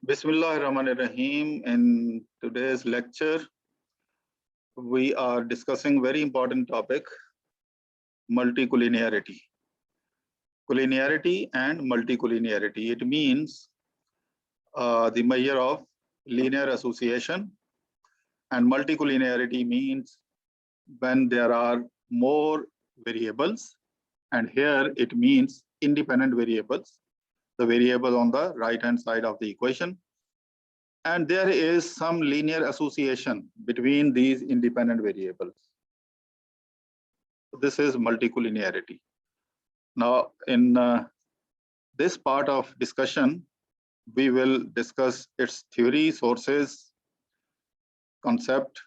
Bismillahirrahmanirrahim. In today's lecture, we are discussing very important topic, multicollinearity. Collinearity and multicollinearity. It means the measure of linear association, and multicollinearity means when there are more variables, and here it means independent variables, the variable on the right hand side of the equation. And there is some linear association between these independent variables. This is multicollinearity. Now, in this part of discussion, we will discuss its theory, sources, concept,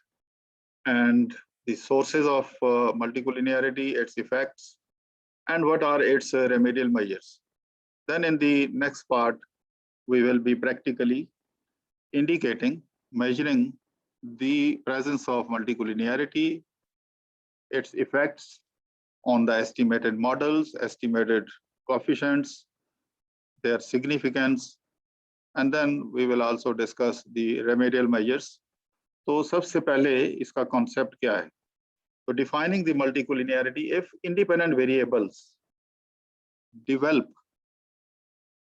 and the sources of multicollinearity, its effects, and what are its remedial measures. Then in the next part, we will be practically indicating, measuring the presence of multicollinearity, its effects on the estimated models, estimated coefficients, their significance, and then we will also discuss the remedial measures. तो सबसे पहले इसका concept क्या है? So defining the multicollinearity, if independent variables develop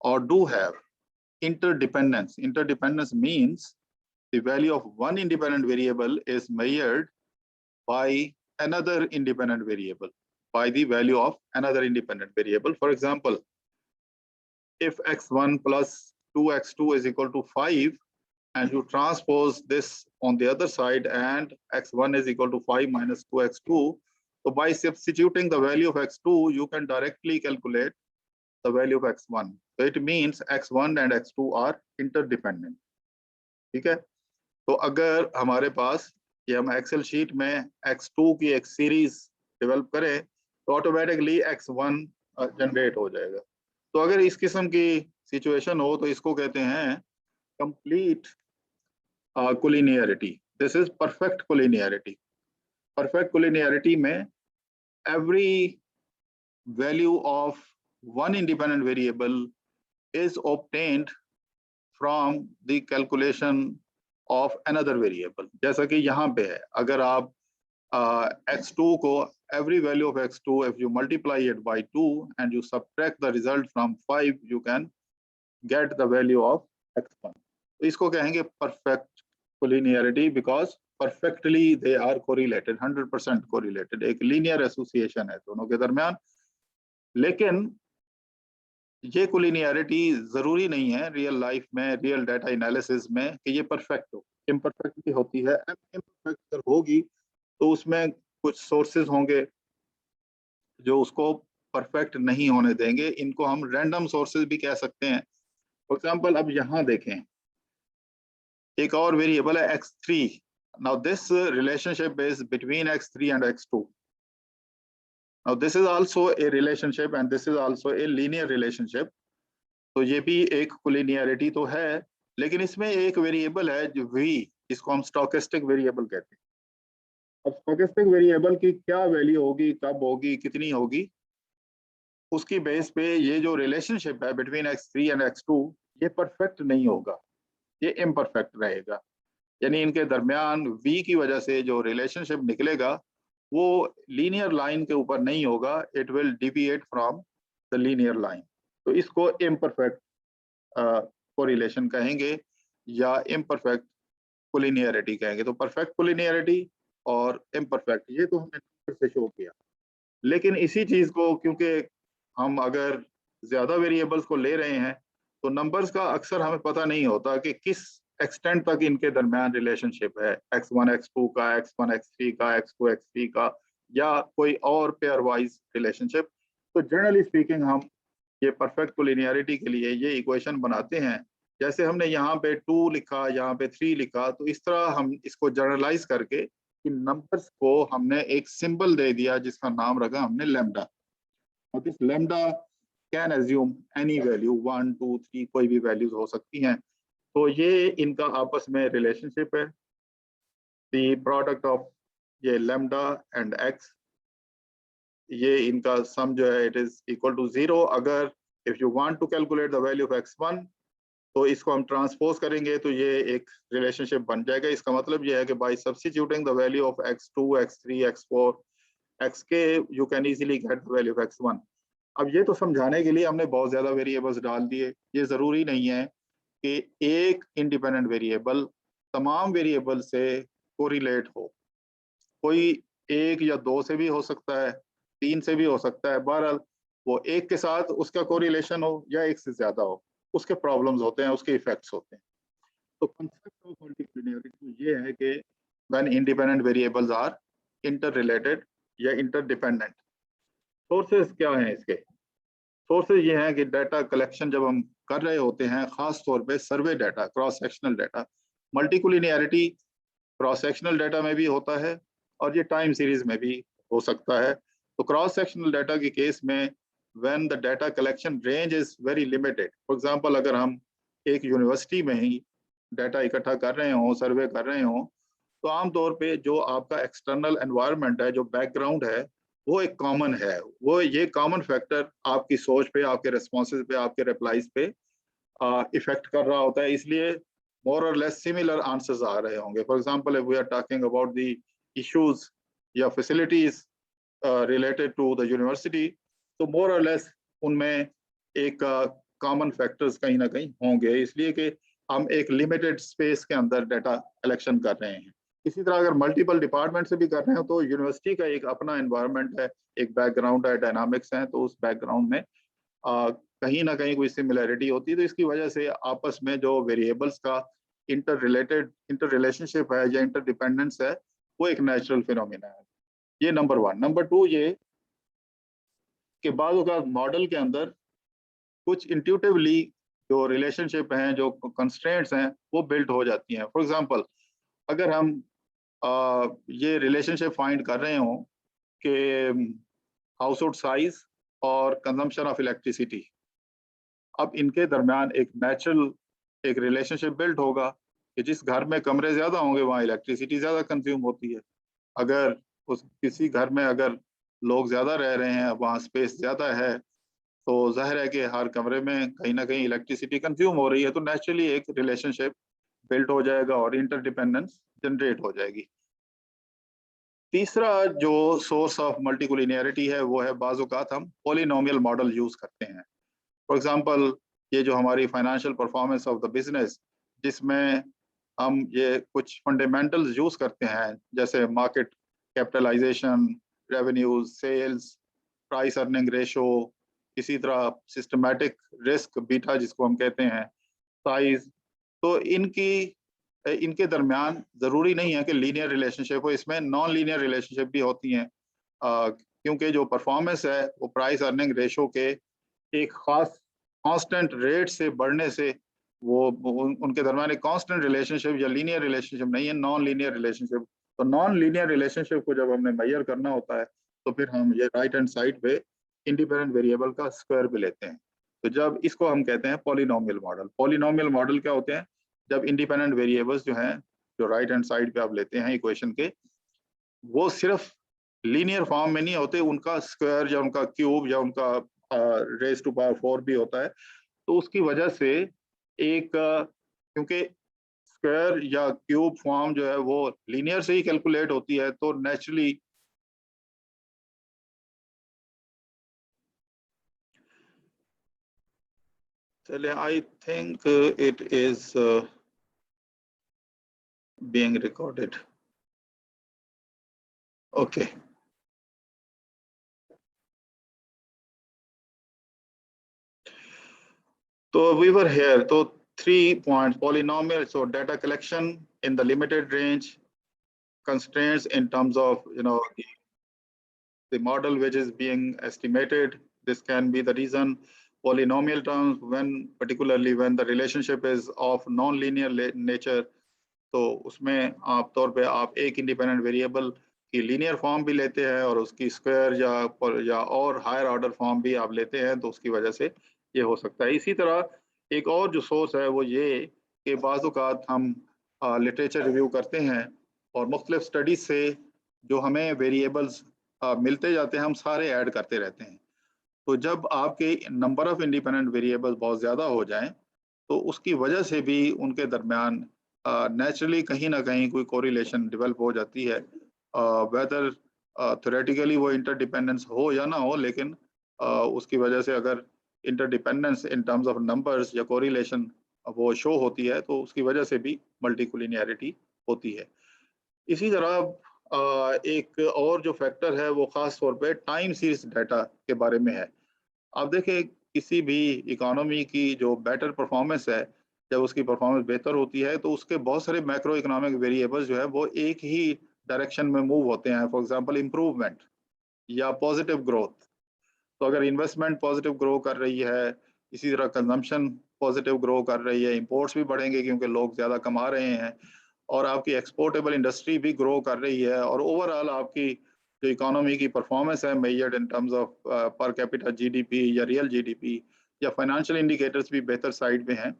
or do have interdependence. Interdependence means the value of one independent variable is measured by another independent variable, by the value of another independent variable. For example, if x1 plus 2x2 is equal to 5, and you transpose this on the other side, and x1 is equal to 5 minus 2x2, so by substituting the value of x2, you can directly calculate the value of x1. So it means x1 and x2 are interdependent. ठीक है? तो अगर हमारे पास ये हम Excel sheet में x2 की एक सीरीज डेवलप करें तो ऑटोमेटिकली x1 जनरेट हो जाएगा. तो अगर इस किस्म की सिचुएशन हो तो इसको कहते हैं complete collinearity. This is perfect collinearity. Perfect collinearity में every value of one independent variable is obtained from the calculation of another variable. जैसा कि यहाँ पे है, अगर आप x2 को every value of x2, if you multiply it by 2 and you subtract the result from 5, you can get the value of x1. तो इसको कहेंगे perfect collinearity because perfectly they are correlated, 100% correlated. एक linear association है दोनों के दरमियान. लेकिन ये कोलिनियरिटी जरूरी नहीं है रियल लाइफ में, रियल डाटा एनालिसिस में कि ये परफेक्ट हो. इम्परफेक्ट भी होती है. इम्परफेक्ट अगर होगी तो उसमें कुछ सोर्सेज होंगे जो उसको परफेक्ट नहीं होने देंगे. इनको हम रैंडम सोर्सेज भी कह सकते हैं. फॉर एग्जांपल अब यहाँ देखें, एक और वेरिएबल है x3. Now this relationship is between x3 and x2. Now this is also a relationship and this is also a linear relationship. तो ये भी एक collinearity तो है, लेकिन इसमें एक वेरिएबल है जो v, इसको हम stochastic वेरिएबल कहते हैं. अब stochastic वेरिएबल की क्या वैल्यू होगी, कब होगी, कितनी होगी, उसकी बेस पे ये जो रिलेशनशिप है बिटवीन x3 एंड x2 ये परफेक्ट नहीं होगा, ये इम्परफेक्ट रहेगा. यानी इनके दरमियान v की वजह से जो रिलेशनशिप निकलेगा वो लीनियर लाइन के ऊपर नहीं होगा. It will deviate from the linear line. तो इसको इम्परफेक्ट कोरिलेशन कहेंगे या इम्परफेक्ट कोलिनियरिटी कहेंगे. तो परफेक्ट कोलिनियरिटी और इम्परफेक्ट ये तो हमने नंबर से शो किया. लेकिन इसी चीज को क्योंकि हम अगर ज्यादा वेरिएबल्स को ले रहे हैं तो नंबर्स का अक्सर हमें पता नहीं होता कि किस एक्सटेंट तक इनके दरमियान रिलेशनशिप है, x1 x2 का, x1 x3 का, x2 x3 का, या कोई और पेयर वाइज रिलेशनशिप. तो जनरली स्पीकिंग हम ये परफेक्ट कोलिनियरिटी के लिए ये इक्वेशन बनाते हैं. जैसे हमने यहाँ पे 2 लिखा, यहाँ पे 3 लिखा, तो इस तरह हम इसको जनरलाइज करके इन नंबर्स को हमने एक सिंबल दे दिया जिसका नाम रखा हमने लैम्डा. और this lambda can assume any value, 1 2 3 कोई भी वैल्यूज हो सकती हैं. तो ये इनका आपस में रिलेशनशिप है. द प्रोडक्ट ऑफ ये लैम्डा एंड एक्स, ये इनका सम जो है इट इज इक्वल टू 0. अगर if you want to calculate the value of x1 तो इसको हम ट्रांसपोज करेंगे तो ये एक रिलेशनशिप बन जाएगा। इसका मतलब ये है कि bye substituting the value of x2, x3, x4, xk you can easily get the value of x1। अब ये तो समझाने के लिए हमने बहुत ज्यादा वेरिएबल्स डाल दिए। ये जरूरी नहीं है कि एक इंडिपेंडेंट वेरिएबल तमाम वेरिएबल से कोरिलेट हो। कोई एक या दो से भी हो सकता है, तीन से भी हो सकता है। बहरहाल वो एक के साथ उसका कोरिलेशन हो या एक से ज्यादा हो, उसके प्रॉब्लम्स होते हैं, उसके इफेक्ट्स होते हैं। तो कंसेप्ट ऑफ मल्टीप्लिनेरिटी ये है कि when independent variables are interrelated या इंटरडिपेंडेंट। सोर्सेज क्या हैं इसके? सोर्सेज ये हैं कि डाटा कलेक्शन जब हम कर रहे होते हैं, खास तौर पे survey data, cross sectional data. Multicollinearity cross sectional data में भी होता है और ये टाइम सीरीज में भी हो सकता है। तो क्रॉस सेक्शनल डाटा के केस में when the data collection range is very limited, for example अगर हम एक यूनिवर्सिटी में ही डाटा इकट्ठा कर रहे हों, सर्वे कर रहे हों, तो आमतौर पे जो आपका एक्सटर्नल एनवायरनमेंट है, जो बैकग्राउंड है, वो एक कॉमन है। वो ये कॉमन फैक्टर आपकी सोच पे, आपके रिस्पॉन्सेज पे, आपके रिप्लाईज पे इफेक्ट कर रहा होता है। इसलिए मोर और लेस सिमिलर आंसर्स आ रहे होंगे। For example if we are talking about the issues या facilities related to the university, तो मोर और लेस उनमें एक कॉमन फैक्टर्स कहीं ना कहीं होंगे, इसलिए कि हम एक लिमिटेड स्पेस के अंदर डाटा कलेक्शन कर रहे हैं। इसी तरह अगर मल्टीपल डिपार्टमेंट से भी कर रहे हैं तो यूनिवर्सिटी का एक अपना एनवायरनमेंट है, एक बैकग्राउंड है, डायनामिक्स है, तो उस बैकग्राउंड में कहीं ना कहीं कोई सिमिलैरिटी होती है। तो इसकी वजह से आपस में जो वेरिएबल्स का इंटर रिलेशनशिप है या इंटर डिपेंडेंस है, वो एक नेचुरल फिनोमिना है। ये नंबर वन। नंबर टू ये कि बाद मॉडल के अंदर कुछ इंट्यूटिवली जो रिलेशनशिप हैं, जो कंस्ट्रेंट्स हैं, वो बिल्ट हो जाती हैं। फॉर एग्जांपल अगर हम ये रिलेशनशिप फाइंड कर रहे हो कि हाउस होल्ड साइज और कंजम्पशन ऑफ इलेक्ट्रिसिटी, अब इनके दरमियान एक नेचुरल एक रिलेशनशिप बिल्ट होगा कि जिस घर में कमरे ज्यादा होंगे वहाँ इलेक्ट्रिसिटी ज्यादा कंज्यूम होती है। अगर उस किसी घर में अगर लोग ज्यादा रह रहे हैं, वहाँ स्पेस ज्यादा है, तो जाहिर है कि हर कमरे में कहीं ना कहीं इलेक्ट्रिसिटी कंज्यूम हो रही है, तो नेचुरली एक रिलेशनशिप बिल्ट हो जाएगा और इंटरडिपेंडेंस जनरेट हो जाएगी। तीसरा जो सोर्स ऑफ मल्टीकुलिनियरिटी है वो है बाज़ औक़ात हम पॉलिनोमियल मॉडल यूज करते हैं। फॉर एग्जांपल ये जो हमारी financial performance of the business, जिसमें हम ये कुछ फंडामेंटल्स यूज करते हैं, जैसे market capitalisation, revenues, sales, price earning ratio, इसी तरह सिस्टमैटिक रिस्क बीटा जिसको हम कहते हैं, साइज। तो इनके दरमियान जरूरी नहीं है कि लीनियर रिलेशनशिप हो, इसमें नॉन लीनियर रिलेशनशिप भी होती हैं, क्योंकि जो परफॉर्मेंस है वो प्राइस अर्निंग रेशो के एक खास कांस्टेंट रेट से बढ़ने से उनके दरमियान एक कांस्टेंट रिलेशनशिप या लीनियर रिलेशनशिप नहीं है, नॉन लीनियर रिलेशनशिप। तो नॉन लीनियर रिलेशनशिप को जब हमने मेजर करना होता है तो फिर हम ये राइट हैंड साइड पे इंडिपेंडेंट वेरिएबल का स्क्वायर भी लेते हैं। तो जब इसको हम कहते हैं पॉलिनोमियल मॉडल। पॉलिनोमियल मॉडल क्या होते हैं? जब इंडिपेंडेंट वेरिएबल्स जो हैं, जो राइट हैंड साइड पे आप लेते हैं इक्वेशन के, वो सिर्फ लीनियर फॉर्म में नहीं होते, उनका स्क्वायर या उनका क्यूब या उनका रेज टू पावर 4 भी होता है। तो उसकी वजह से एक क्योंकि स्क्वायर या क्यूब फॉर्म जो है वो लीनियर से ही कैलकुलेट होती है, तो नेचुरली चले, I think it is being recorded. Okay. So we were here. So 3 points: polynomial, so data collection in the limited range, constraints in terms of the model which is being estimated. This can be the reason. Polynomial terms, when particularly when the relationship is of non-linear nature, तो उसमें आप तौर पे आप एक independent variable की linear form भी लेते हैं और उसकी स्क्वायर या और हायर ऑर्डर फॉर्म भी आप लेते हैं, तो उसकी वजह से ये हो सकता है। इसी तरह एक और जो सोर्स है वो ये कि बाज़ औक़ात हम लिटरेचर रिव्यू करते हैं और मुख्तलिफ स्टडीज से जो हमें वेरिएबल्स मिलते जाते हैं, हम सारे ऐड करते रहते हैं। तो जब आपके नंबर ऑफ इंडिपेंडेंट वेरिएबल्स बहुत ज़्यादा हो जाएं, तो उसकी वजह से भी उनके दरमियान नेचुरली कहीं ना कहीं कोई कोरिलेशन डेवलप हो जाती है, वेदर थ्योरेटिकली वो इंटरडिपेंडेंस हो या ना हो, लेकिन उसकी वजह से अगर interdependence in terms of numbers या कोरिलेशन वो शो होती है, तो उसकी वजह से भी मल्टीकोलिनियरिटी होती है। इसी तरह एक और जो फैक्टर है वो खास तौर पे टाइम सीरीज डाटा के बारे में है। आप देखें किसी भी इकोनॉमी की जो बेटर परफॉर्मेंस है, जब उसकी परफॉर्मेंस बेहतर होती है तो उसके बहुत सारे मैक्रो इकोनॉमिक वेरिएबल्स जो है वो एक ही डायरेक्शन में मूव होते हैं। फॉर एग्जांपल इम्प्रूवमेंट या पॉजिटिव ग्रोथ। तो अगर इन्वेस्टमेंट पॉजिटिव ग्रो कर रही है, इसी तरह कंजम्पशन पॉजिटिव ग्रो कर रही है, इंपोर्ट्स भी बढ़ेंगे क्योंकि लोग ज्यादा कमा रहे हैं, और आपकी एक्सपोर्टेबल इंडस्ट्री भी ग्रो कर रही है, और ओवरऑल आपकी जो इकोनॉमी की परफॉर्मेंस है measured in terms of per capita GDP या रियल जीडीपी या फाइनेंशियल इंडिकेटर्स भी बेहतर साइड में हैं,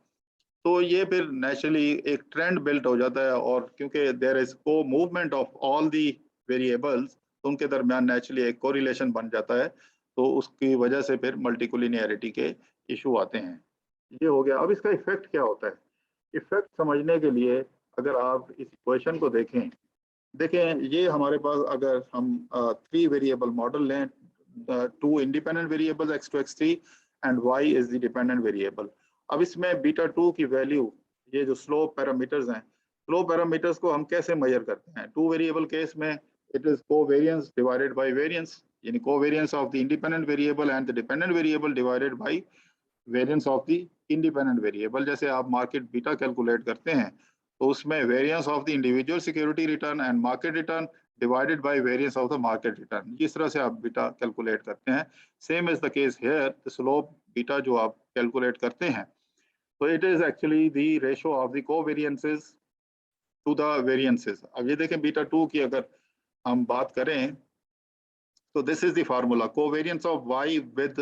तो ये फिर नेचुरली एक ट्रेंड बिल्ट हो जाता है। और क्योंकि देयर इज को movement of all the variables, तो उनके दरमियान नेचुरली एक कोरिलेशन बन जाता है, तो उसकी वजह से फिर मल्टीकोलिनियरिटी के इशू आते हैं। ये हो गया। अब इसका इफेक्ट क्या होता है? इफेक्ट समझने के लिए अगर आप इस इक्वेशन को देखें, ये हमारे पास अगर हम 3 वेरिएबल मॉडल लें, 2 independent variables x2 x3 and y is the dependent variable. अब इसमें बीटा 2 की वैल्यू, ये जो स्लोप पैरामीटर्स हैं, स्लोप पैरामीटर्स को हम कैसे मेजर करते हैं? 2 वेरिएबल केस में it is covariance divided by variance, यानी covariance of the independent variable and the dependent variable divided by variance of the independent variable. जैसे आप मार्केट बीटा कैलकुलेट करते हैं, तो उसमें variance of the individual security return and market return divided by variance of the market return, इस तरह से आप बीटा कैलकुलेट करते हैं। Same is the case here, the slope beta जो आप कैलकुलेट करते हैं, तो it is actually the ratio of the covariances to the variances. अब ये देखें बीटा 2 की अगर हम बात करें, तो this is the formula, covariance of y with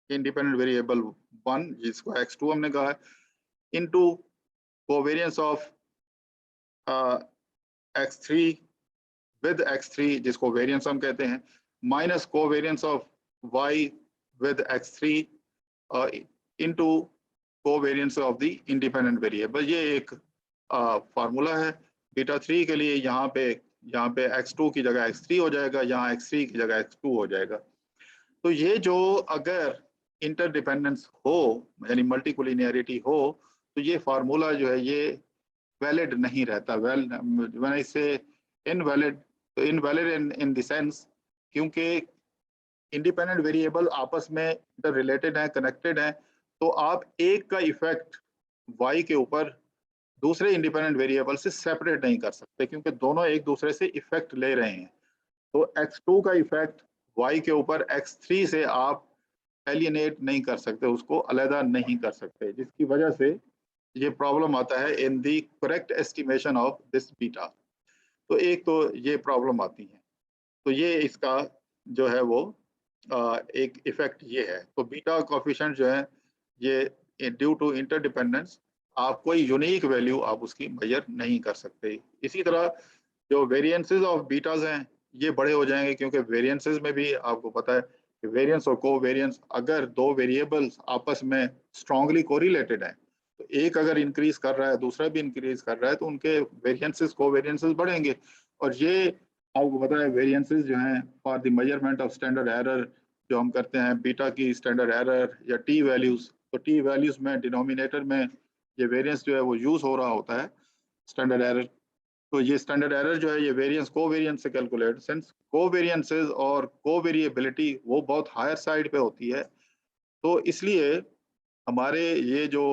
independent variable 1 जिसको x2 हमने कहा है, into covariance of x3 with x3 जिसको वेरिएंस हम कहते हैं, minus covariance of y with x3 into covariance of the independent variable. ये एक फार्मूला है बीटा 3 के लिए। यहाँ पे x2 की जगह x3 हो जाएगा, यहाँ x3 की जगह x2 हो जाएगा। तो ये जो अगर इंटरडिपेंडेंस हो, यानी मल्टीकोलिनियरिटी हो, तो ये फार्मूला जो है ये वैलिड नहीं रहता। व्हेन आई से इनवैलिड, तो इनवैलिड इन द सेंस क्योंकि इंडिपेंडेंट वेरिएबल आपस में इंटर रिलेटेड है, कनेक्टेड है, तो आप एक का इफेक्ट y के ऊपर दूसरे इंडिपेंडेंट वेरिएबल से सेपरेट नहीं कर सकते, क्योंकि दोनों एक दूसरे से इफेक्ट ले रहे हैं। तो x2 का इफेक्ट y के ऊपर x3 से आप एलियनेट नहीं कर सकते, उसको अलग नहीं कर सकते, जिसकी वजह से ये प्रॉब्लम आता है in the correct estimation of this beta. तो एक तो ये प्रॉब्लम आती है, तो ये इसका जो है वो एक इफेक्ट ये है। तो बीटा कोफिशिएंट जो है ये ड्यू टू इंटरडिपेंडेंस आप कोई यूनिक वैल्यू आप उसकी मेजर नहीं कर सकते। इसी तरह जो वेरिएंसेस ऑफ बीटाज हैं ये बड़े हो जाएंगे, क्योंकि वेरिएंसेस में भी आपको पता है कि वेरिएंस और कोवेरिएंस, अगर दो वेरिएबल्स आपस में स्ट्रांगली कोरिलेटेड हैं, तो एक अगर इंक्रीज कर रहा है दूसरा भी इंक्रीज कर रहा है, तो उनके वेरिएंसेस कोवेरिएंसेस बढ़ेंगे। और ये आपको पता है वेरिएंसेस जो हैं for the measurement of standard error जो हम करते हैं बीटा की स्टैंडर्ड एरर या टी वैल्यूज, तो टी वैल्यूज में डिनोमिनेटर में ये वेरिएंस जो है वो यूज हो रहा होता है स्टैंडर्ड एरर। तो ये स्टैंडर्ड एरर जो है ये वेरिएंस कोवेरिएंस से कैलकुलेट, सिंस कोवेरिएंसेस और कोवेरिएबिलिटी वो बहुत हायर साइड पे होती है, तो इसलिए हमारे ये जो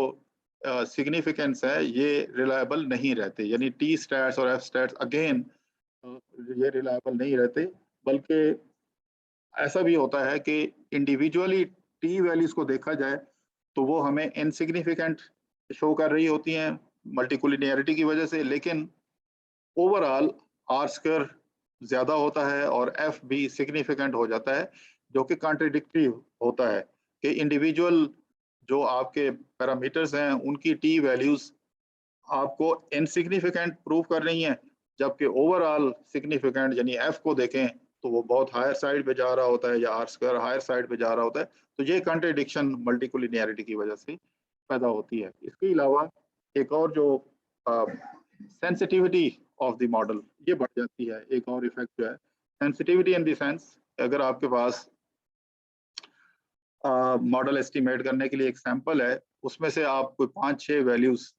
सिग्निफिकेंस है ये रिलायबल नहीं रहते, यानी टी स्टैट्स और एफ स्टैट्स अगेन ये रिलायबल नहीं रहते। बल्कि ऐसा भी होता है कि इंडिविजुअली टी वैल्यूज को देखा जाए तो वो हमें इनसिग्निफिकेंट शो कर रही होती हैं मल्टीकोलिनियरिटी की वजह से, लेकिन ओवरऑल आर स्क्वायर ज्यादा होता है और एफ भी सिग्निफिकेंट हो जाता है, जो कि कॉन्ट्रडिक्टरी होता है कि इंडिविजुअल जो आपके पैरामीटर्स हैं उनकी टी वैल्यूज आपको इनसिग्निफिकेंट प्रूव कर रही हैं, जबकि ओवरऑल सिग्निफिकेंट यानी एफ को देखें तो वो बहुत हायर साइड पे जा रहा होता है या आर स्क्वायर हायर साइड पे जा रहा होता है। तो ये कॉन्ट्रडिक्शन मल्टीकोलिनियरिटी की वजह से पैदा होती है। इसके अलावा एक और जो सेंसिटिविटी ऑफ द मॉडल ये बढ़ जाती है। एक और इफेक्ट जो है सेंसिटिविटी इन द सेंस, अगर आपके पास मॉडल एस्टिमेट करने के लिए एक सैंपल है, उसमें से आप कोई 5-6 वैल्यूज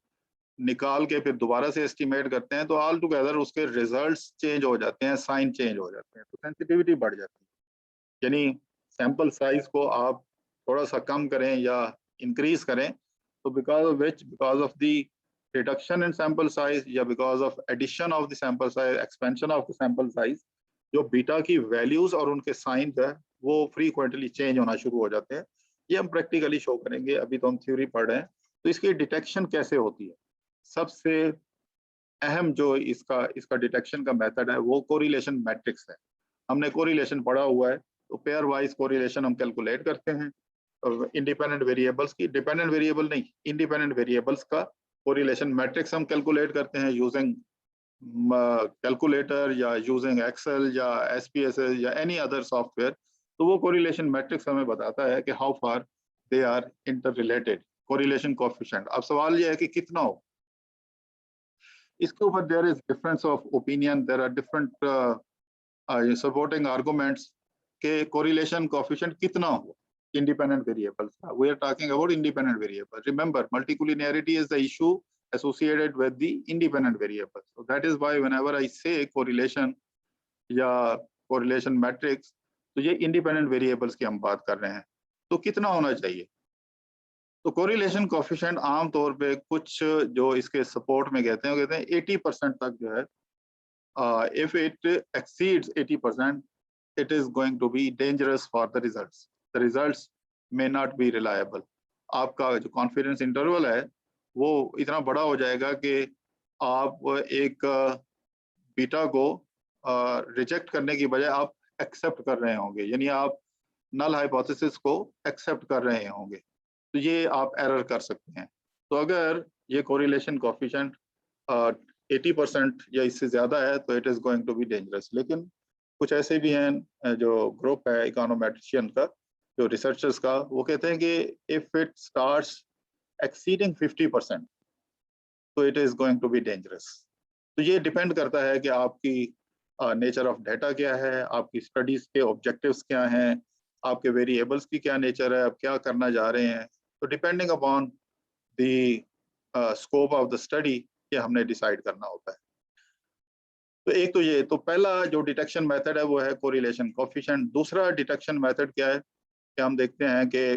निकाल के फिर दोबारा से एस्टिमेट करते हैं, तो ऑल टुगेदर उसके रिजल्ट्स चेंज हो जाते हैं, साइन चेंज हो जाते हैं, तो सेंसिटिविटी बढ़ जाती है। यानी सैंपल साइज को आप थोड़ा सा कम करें या इंक्रीज करें, तो because of the reduction in sample size या because of addition of the sample size, expansion of the sample size, जो बीटा की वैल्यूज और उनके साइन है वो फ्रीक्वेंटली चेंज होना शुरू हो जाते हैं। ये हम प्रैक्टिकली शो करेंगे, अभी तो हम थ्योरी पढ़ रहे हैं। तो इसकी डिटेक्शन कैसे होती है? सबसे अहम जो इसका इसका डिटेक्शन का मेथड है वो कोरिलेशन मैट्रिक्स है। हमने कोरिलेशन पढ़ा हुआ है, तो पेयर वाइज कोरिलेशन हम कैलकुलेट करते हैं इंडिपेंडेंट वेरिएबल्स की, डिपेंडेंट वेरिएबल नहीं, इंडिपेंडेंट वेरिएबल्स का कोरिलेशन मैट्रिक्स हम कैलकुलेट करते हैं यूजिंग कैलकुलेटर या यूजिंग एक्सेल या एसपीएसएस या एनी अदर सॉफ्टवेयर। तो वो कोरिलेशन मैट्रिक्स हमें बताता है कि how far they are interrelated, correlation coefficient. अब सवाल ये है कि कितना हो। इसके ऊपर there is difference of opinion, there are different supporting arguments के कोरिलेशन कोएफिशिएंट कितना हो इंडिपेंडेंट वेरिएबल्स का। We are talking about independent variable. Remember, multicollinearity is the issue associated with the independent variables. So that is why whenever I say correlation या correlation matrix, तो ये independent variables की हम बात कर रहे हैं। तो कितना होना चाहिए? तो correlation coefficient आम तौर पे कुछ जो इसके सपोर्ट में कहते हैं 80% तक जो है, if it exceeds 80%, it is going to be dangerous for the results. The results may not be reliable. आपका जो कॉन्फिडेंस इंटरवल है वो इतना बड़ा हो जाएगा कि आप एक बीटा को रिजेक्ट करने की बजाय आप एक्सेप्ट कर रहे होंगे, यानी आप नल हाइपोथेसिस को एक्सेप्ट कर रहे होंगे, तो ये आप एरर कर सकते हैं। तो अगर ये कोरिलेशन कोएफिशिएंट 80% या इससे ज्यादा है तो it is going to be dangerous. लेकिन कुछ ऐसे भी हैं जो ग्रुप है इकोनोमेट्रिशियन का, जो रिसर्चर्स का, वो कहते हैं कि इफ इट स्टार्ट्स exceeding 50%, तो it is going to be dangerous. तो ये डिपेंड करता है कि आपकी नेचर ऑफ डेटा क्या है, आपकी स्टडीज के ऑब्जेक्टिव्स क्या हैं, आपके वेरिएबल्स की क्या नेचर है, आप क्या करना जा रहे हैं। तो depending upon the scope of the study ये हमने डिसाइड करना होता है। तो एक तो ये, तो पहला जो डिटेक्शन मेथड है वो है कोरिलेशन कोएफिशिएंट। दूसरा डिटेक्शन मेथड क्या है कि हम देखते हैं कि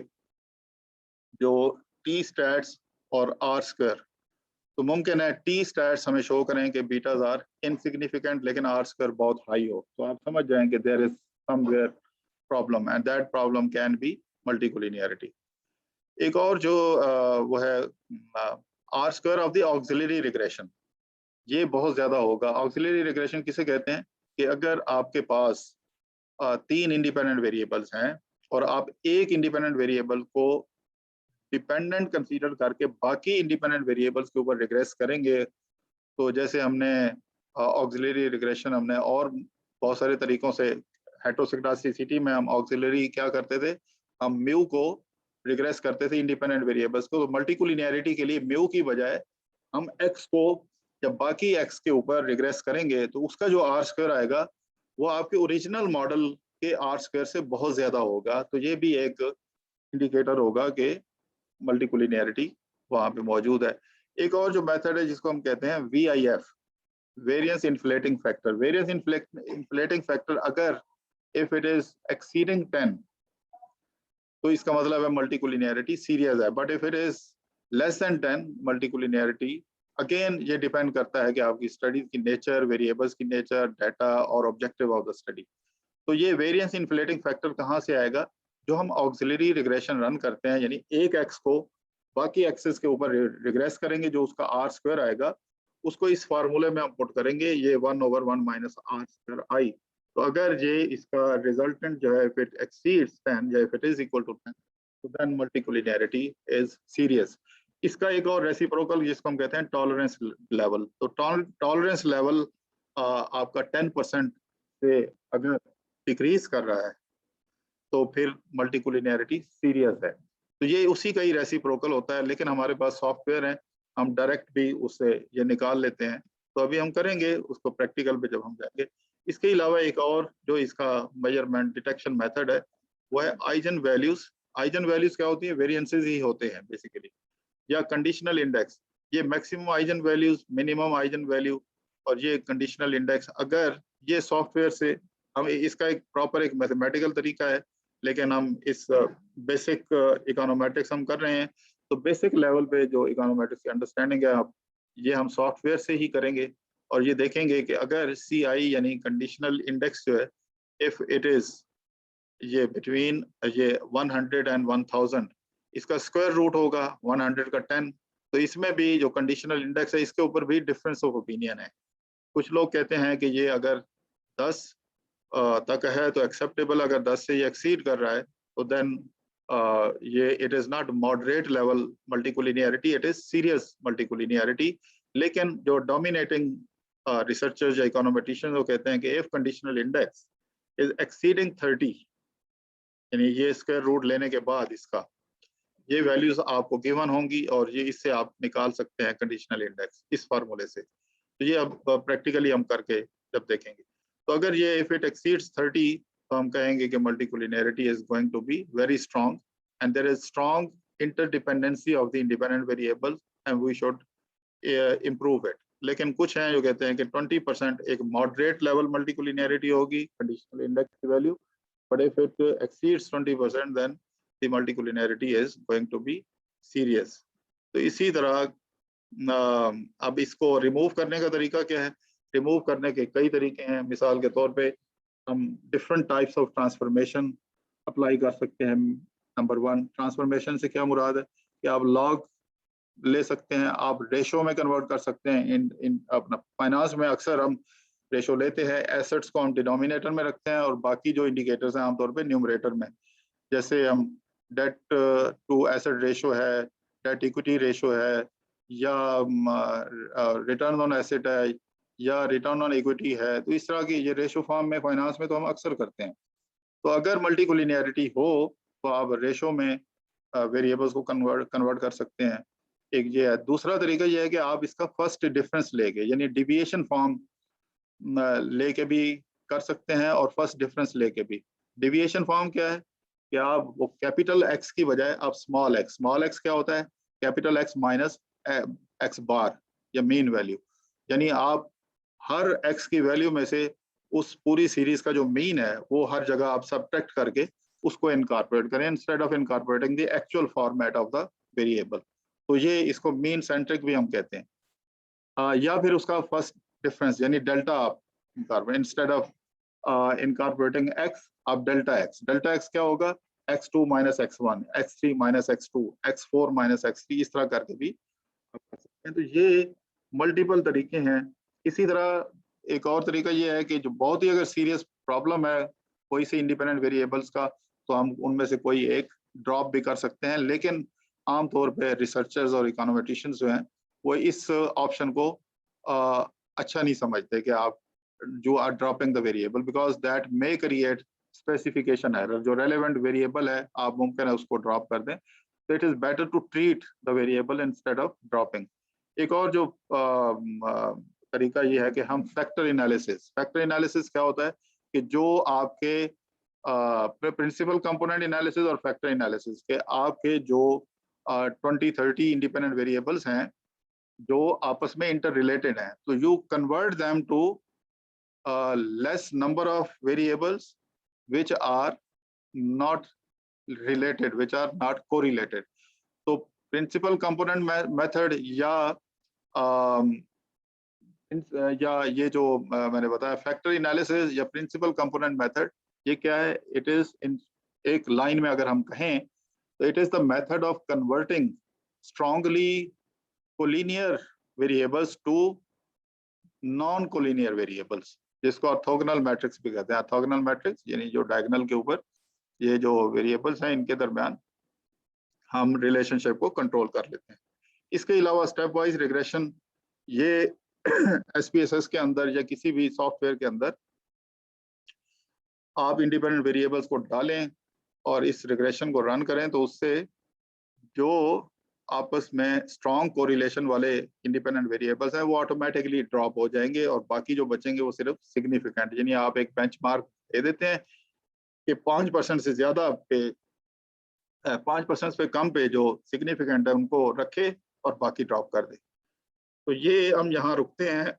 जो टी स्टैट्स और आर स्क्वायर, तो मुमकिन है टी स्टैट्स हमें शो करें कि बीटाज आर इनसिग्निफिकेंट लेकिन आर स्क्वायर बहुत हाई हो, तो आप समझ जाएंगे there is somewhere problem and that problem can be multicollinearity. एक और जो वो है R square of the auxiliary regression, ये बहुत ज्यादा होगा। ऑक्सिलरी रिग्रेशन किसे कहते हैं कि अगर आपके पास 3 इंडिपेंडेंट वेरिएबल्स हैं और आप एक इंडिपेंडेंट वेरिएबल को डिपेंडेंट कंसीडर करके बाकी इंडिपेंडेंट वेरिएबल्स के ऊपर रिग्रेस करेंगे, तो जैसे हमने ऑक्सिलरी रिग्रेशन हमने और बहुत सारे तरीकों से, हेटेरोस्किडास्टिसिटी में हम ऑक्सिलरी क्या करते थे, हम म्यू को रिग्रेस करते थे इंडिपेंडेंट वेरिएबल्स को। तो मल्टीकोलिनियरिटी के लिए म्यू की बजाय हम एक्स को जब बाकी एक्स के ऊपर रिग्रेस करेंगे तो उसका जो आर स्क्वायर आएगा वो आपके ओरिजिनल मॉडल के आर स्क्वायर से बहुत ज्यादा होगा। तो ये भी एक इंडिकेटर होगा कि मल्टीकोलिनियरिटी वहां पे मौजूद है। एक और जो मेथड है जिसको हम कहते हैं VIF, variance inflating factor. Variance inflating factor अगर इफ इट इज एक्सीडिंग 10 तो इसका मतलब है मल्टीकोलिनियरिटी सीरियस है, but if it is less than 10 multicollinearity, again ये डिपेंड करता है कि आपकी स्टडी की नेचर, वेरिएबल्स की नेचर, डाटा और ऑब्जेक्टिव ऑफ द स्टडी। तो ये वेरिएंस इन्फ्लेटिंग फैक्टर कहाँ से आएगा? जो हम ऑक्सिलरी रिग्रेशन रन करते हैं, यानी एक एक्स को बाकी एक्सेस के ऊपर रिग्रेस करेंगे, जो उसका आर स्क्वायर आएगा उसको इस फार्मूले में हम पुट करेंगे, ये 1/1 माइनस आर स्क्वायर आई। तो अगर ये इसका रिजल्टेंट जो है इफ इट एक्सीड्स 10 या if it is equal to 10, तो देन मल्टीकोलिनियरिटी इज सीरियस। इसका एक और रेसिप्रोकल जिसको हम कहते हैं टॉलरेंस लेवल। तो टॉलरेंस लेवल आपका 10% से अगर डिक्रीज कर रहा है तो फिर मल्टीकोलिनियरिटी सीरियस है। तो ये उसी का ही रेसिप्रोकल होता है, लेकिन हमारे पास सॉफ्टवेयर है, हम डायरेक्ट भी उससे ये निकाल लेते हैं। तो अभी हम करेंगे उसको प्रैक्टिकल पे जब हम जाएंगे। इसके अलावा एक और जो इसका मेजरमेंट डिटेक्शन मेथड है वो है आइजन वैल्यूज। आइजन वैल्यूज क्या होती है? वेरिएंसेस ही होते हैं बेसिकली, या कंडीशनल इंडेक्स। ये maximum eigen values, minimum eigen value और ये कंडीशनल इंडेक्स, अगर ये सॉफ्टवेयर से हम इसका एक प्रॉपर एक मैथमेटिकल तरीका है, लेकिन हम इस बेसिक इकोनोमेट्रिक्स हम कर रहे हैं, तो बेसिक लेवल पे जो इकोनोमेट्रिक्स की अंडरस्टैंडिंग है आप, ये हम सॉफ्टवेयर से ही करेंगे। और ये देखेंगे कि अगर सी आई यानी कंडीशनल इंडेक्स जो है, इफ इट इज ये बिटवीन ये 100 एंड 1000, इसका स्क्वायर रूट होगा 100 का 10, तो इसमें भी जो कंडीशनल इंडेक्स है इसके ऊपर भी डिफरेंस ऑफ ओपिनियन है। कुछ लोग कहते हैं कि ये अगर 10 तक है तो एक्सेप्टेबल, अगर 10 से ये एक्सीड कर रहा है तो देन ये it is not moderate level multicollinearity, it is serious multicollinearity. लेकिन जो डोमिनेटिंग रिसर्चर्स या इकोनोमेट्रिशियंस वो कहते हैं कि if conditional index is exceeding 30, यानी ये स्क्वायर रूट लेने के बाद इसका ये वैल्यूज आपको गिवन होंगी और ये इससे आप निकाल सकते हैं कंडीशनल इंडेक्स इस फार्मूले से। तो ये अब प्रैक्टिकली हम करके जब देखेंगे, तो अगर ये इफ इट एक्सीड्स 30 तो हम कहेंगे कि multicollinearity is going to be very strong and there is strong interdependency of the independent variables and we should improve it. लेकिन कुछ हैं जो कहते हैं कि 20% एक मॉडरेट लेवल मल्टीकोलिनियरिटी होगी कंडीशनल इंडेक्स की value, but if it exceeds 20% then the multicollinearity is going to be serious। तो इसी तरह अब इसको रिमूव करने का तरीका क्या है? रिमूव करने के कई तरीके हैं। मिसाल के तौर पे हम different types of transformation apply कर सकते हैं। नंबर 1, ट्रांसफॉर्मेशन से क्या मुराद है कि आप लॉग ले सकते हैं, आप रेशो में कन्वर्ट कर सकते हैं। इन अपना फाइनेंस में अक्सर हम रेशो लेते हैं, एसेट्स को हम डिनोमिनेटर में रखते हैं और बाकी जो इंडिकेटर्स हैं आमतौर पे न्यूमरेटर में। जैसे हम डेट टू एसेट रेशो है, डेट इक्विटी रेशो है, या रिटर्न ऑन एसेट है, या रिटर्न ऑन इक्विटी है। तो इस तरह की ये रेशो फॉर्म में फाइनेंस में तो हम अक्सर करते हैं। तो अगर मल्टीकोलिनियरिटी हो तो आप रेशो में वेरिएबल्स को कन्वर्ट कर सकते हैं। एक ये है। दूसरा तरीका ये है कि आप इसका फर्स्ट डिफरेंस लेके यानी डिविएशन फॉर्म लेके भी कर सकते हैं और फर्स्ट डिफरेंस लेके भी। डिविएशन फॉर्म क्या है कि आप वो कैपिटल एक्स की बजाय आप स्मॉल एक्स क्या होता है? कैपिटल एक्स माइनस एक्स बार या मीन वैल्यू, यानी आप हर एक्स की वैल्यू में से उस पूरी सीरीज का जो मीन है वो हर जगह आप सब्ट्रैक्ट करके उसको इनकॉर्पोरेट करें instead of incorporating the actual format of the variable. तो ये इसको मीन सेंट्रिक भी हम कहते हैं। या फिर उसका फर्स्ट डिफरेंस यानी डेल्टा आप इंस्टेड ऑफ इनकॉर्पोरेटिंग एक्स आप डेल्टा एक्स क्या होगा? x2 minus x1, x3 minus x2, x4 minus x3, इस तरह करके भी आप कर सकते हैं। तो ये मल्टीपल तरीके हैं। इसी तरह एक और तरीका ये है कि जो बहुत ही अगर सीरियस प्रॉब्लम है कोई से इंडिपेंडेंट वेरिएबल्स का, तो हम उनमें से कोई एक ड्रॉप भी कर सकते हैं। लेकिन आमतौर पे रिसर्चर्स और इकोनोमेट्रिशियंस जो हैं वो इस ऑप्शन को अच्छा नहीं समझते कि आप जो are dropping the variable, because that may create specification error. जो रेलेवेंट वेरिएबल है आप मुमकिन है उसको ड्रॉप कर दें। तो it is better to treat the variable instead of dropping. एक और जो तरीका ये है कि हम फैक्टर एनालिसिस क्या होता है कि जो आपके प्रिंसिपल कंपोनेंट एनालिसिस और फैक्टर एनालिसिस के आपके जो 20-30 इंडिपेंडेंट वेरिएबल्स हैं जो आपस में इंटर रिलेटेड हैं, तो you convert them to less number of variables which are not related, which are not correlated। तो principal component method या ये जो मैंने बताया फैक्टर एनालिसिस या प्रिंसिपल कंपोनेंट मेथड, ये क्या है? इट इज इन एक लाइन में अगर हम कहें तो it is the method of converting strongly collinear variables to non collinear variables, जिसको ऑर्थोगोनल मैट्रिक्स भी कहते हैं। ऑर्थोगोनल मैट्रिक्स यानी जो डायगोनल के ऊपर ये जो वेरिएबल्स हैं इनके दरमियान हम रिलेशनशिप को कंट्रोल कर लेते हैं। इसके अलावा स्टेप वाइज रिग्रेशन, ये एसपीएसएस के अंदर या किसी भी सॉफ्टवेयर के अंदर आप इंडिपेंडेंट वेरिएबल्स को डालें और इस रिग्रेशन को रन करें, तो उससे जो आपस में स्ट्रॉन्ग कोरिलेशन वाले इंडिपेंडेंट वेरिएबल्स हैं वो ऑटोमेटिकली ड्रॉप हो जाएंगे और बाकी जो बचेंगे वो सिर्फ सिग्निफिकेंट, यानी आप एक बेंचमार्क दे देते हैं कि 5% से ज्यादा पे 5% पे कम पे जो सिग्निफिकेंट है उनको रखे और बाकी ड्रॉप कर दे। तो ये हम यहाँ रुकते हैं।